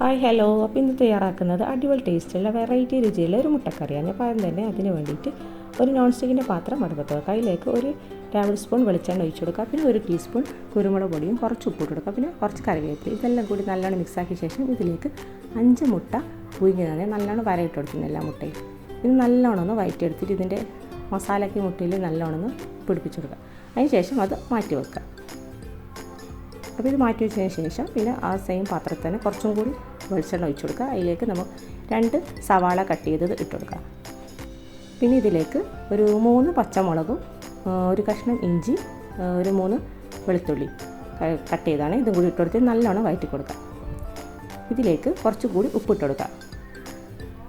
Hi hello. അപ്പോൾ ഇന്ന് തയ്യാറാക്കുന്നത് അടിപൊളി ടേസ്റ്റുള്ള വെറൈറ്റി രുചിയുള്ള ഒരു മുട്ടക്കറിയാണ്. അപ്പോൾ ആദ്യം തന്നെ അതിന് വേണ്ടിയിട്ട് ഒരു നോൺ സ്റ്റിക്കിൻ്റെ പാത്രം അടുപ്പത്ത് വെക്കുക. അതിലേക്ക് ഒരു ടേബിൾ സ്പൂൺ വെളിച്ചെണ്ണ ഒഴിച്ചു കൊടുക്കുക. പിന്നെ ഒരു ടീസ്പൂൺ കുരുമുളക് പൊടിയും കുറച്ച് ഉപ്പ് ഇട്ട് കൊടുക്കുക. പിന്നെ കുറച്ച് കറിവേപ്പില ഇതെല്ലാം കൂടി നല്ലോണം മിക്സാക്കിയ ശേഷം ഇതിലേക്ക് 5 മുട്ട പുഴുങ്ങിയതാണ് നല്ലോണം വരയിട്ട് കൊടുക്കുന്നത് എല്ലാ മുട്ടയും. ഇത് നല്ലോണം ഒന്ന് വയറ്റിയെടുത്തിട്ട് ഇതിൻ്റെ മസാലയ്ക്ക് മുട്ടയിൽ നല്ലോണം ഒന്ന് പിടിപ്പിച്ച് കൊടുക്കുക. അതിന് ശേഷം അത് മാറ്റി വെക്കുക. അപ്പോൾ ഇത് മാറ്റി വെച്ചതിന് ശേഷം പിന്നെ ആ സെയിം പാത്രത്തിൽ തന്നെ കുറച്ചും കൂടി വെളിച്ചെണ്ണ ഒഴിച്ചു കൊടുക്കുക. അതിലേക്ക് നമ്മൾ 2 സവാള കട്ട് ചെയ്തത് ഇട്ട് കൊടുക്കുക. പിന്നെ ഇതിലേക്ക് ഒരു 3 പച്ചമുളകും ഒരു കഷ്ണം ഇഞ്ചി ഒരു 3 വെളുത്തുള്ളി കട്ട് ചെയ്താണ് ഇതും കൂടി ഇട്ട് കൊടുത്ത് നല്ലോണം വഴറ്റി കൊടുക്കുക. ഇതിലേക്ക് കുറച്ചുകൂടി ഉപ്പിട്ട് കൊടുക്കുക.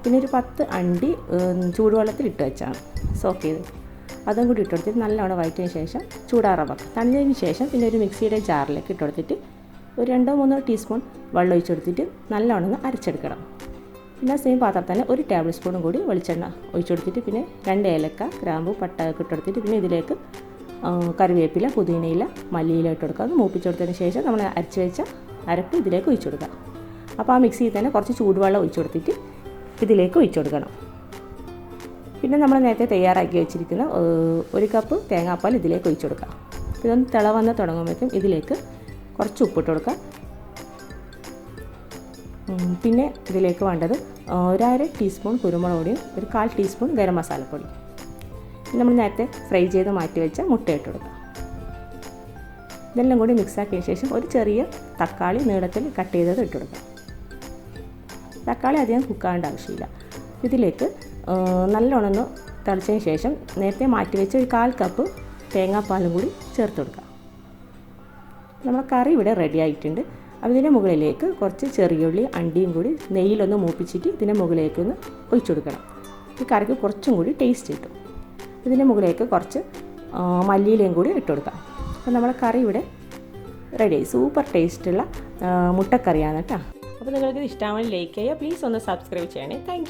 പിന്നെ ഒരു 10 അണ്ടി ചൂടുവെള്ളത്തിൽ ഇട്ട് വെച്ചാണ് സോക്ക് ചെയ്ത് അതും കൂടി ഇട്ട് കൊടുത്തിട്ട് നല്ലോണം വഴറ്റിയതിന് ശേഷം ചൂടാറാൻ വെക്കുക. തണുത്തതിന് ശേഷം പിന്നെ ഒരു മിക്സിയുടെ ജാറിലേക്ക് ഇട്ട് കൊടുത്തിട്ട് ഒരു 2-3 ടീസ്പൂൺ വെള്ളം ഒഴിച്ച് കൊടുത്തിട്ട് നല്ലോണം ഒന്ന് അരച്ചെടുക്കണം. പിന്നെ സെയിം പാത്രത്തിൽ തന്നെ ഒരു ടേബിൾ സ്പൂണും കൂടി വെളിച്ചെണ്ണ ഒഴിച്ച് കൊടുത്തിട്ട് പിന്നെ 2 ഏലക്ക ഗ്രാമ്പു പട്ട ഇട്ട് കൊടുത്തിട്ട് പിന്നെ ഇതിലേക്ക് കറിവേപ്പില പുതിനയില മല്ലിയില ഇട്ട് കൊടുക്കുക. അത് മൂപ്പിച്ച് കൊടുത്തതിന് ശേഷം നമ്മൾ അരച്ച് വെച്ച അരപ്പ് ഇതിലേക്ക് ഒഴിച്ച് കൊടുക്കുക. അപ്പോൾ ആ മിക്സിയിൽ തന്നെ കുറച്ച് ചൂടുവെള്ളം ഒഴിച്ച് കൊടുത്തിട്ട് ഇതിലേക്ക് ഒഴിച്ച് കൊടുക്കണം. പിന്നെ നമ്മൾ നേരത്തെ തയ്യാറാക്കി വെച്ചിരിക്കുന്ന 1 കപ്പ് തേങ്ങാപ്പാൽ ഇതിലേക്ക് ഒഴിച്ച് കൊടുക്കുക. ഇതൊന്ന് തിളവന്ന് തുടങ്ങുമ്പോഴേക്കും ഇതിലേക്ക് കുറച്ച് ഉപ്പിട്ട് കൊടുക്കുക. പിന്നെ ഇതിലേക്ക് വേണ്ടത് 1/2 ടീസ്പൂൺ കുരുമുളക് പൊടിയും ഒരു 1/4 ടീസ്പൂൺ ഗരം മസാലപ്പൊടി. നമ്മൾ നേരത്തെ ഫ്രൈ ചെയ്ത് മാറ്റി വെച്ച മുട്ട ഇട്ട് കൊടുക്കുക. ഇതെല്ലാം കൂടി മിക്സാക്കിയ ശേഷം ഒരു ചെറിയ തക്കാളി നീളത്തിൽ കട്ട് ചെയ്തത് ഇട്ട് കൊടുക്കുക. തക്കാളി അധികം കുക്കാവേണ്ട ആവശ്യമില്ല. ഇതിലേക്ക് നല്ലോണം ഒന്ന് തിളച്ചതിന് ശേഷം നേരത്തെ മാറ്റി വെച്ച ഒരു 1/4 കപ്പ് തേങ്ങാപ്പാലും കൂടി ചേർത്ത് കൊടുക്കുക. നമ്മുടെ കറി ഇവിടെ റെഡി ആയിട്ടുണ്ട്. അതിൻ്റെ മുകളിലേക്ക് കുറച്ച് ചെറിയുള്ളി അണ്ടിയും കൂടി നെയ്യിലൊന്ന് മൂപ്പിച്ചിട്ട് ഇതിൻ്റെ മുകളിലേക്കൊന്ന് ഒഴിച്ചു കൊടുക്കണം. ഈ കറിക്ക് കുറച്ചും കൂടി ടേസ്റ്റ് കിട്ടും. ഇതിൻ്റെ മുകളിലേക്ക് കുറച്ച് മല്ലിയിലയും കൂടി ഇട്ട് കൊടുക്കാം. അപ്പോൾ നമ്മുടെ കറി ഇവിടെ റെഡിയായി. സൂപ്പർ ടേസ്റ്റുള്ള മുട്ടക്കറിയാണ് കേട്ടോ. അപ്പോൾ നിങ്ങൾക്ക് ഇത് ഇഷ്ടമാണെങ്കിൽ ലൈക്ക് ചെയ്യുക. പ്ലീസ് ഒന്ന് സബ്സ്ക്രൈബ് ചെയ്യണേ. Thank you.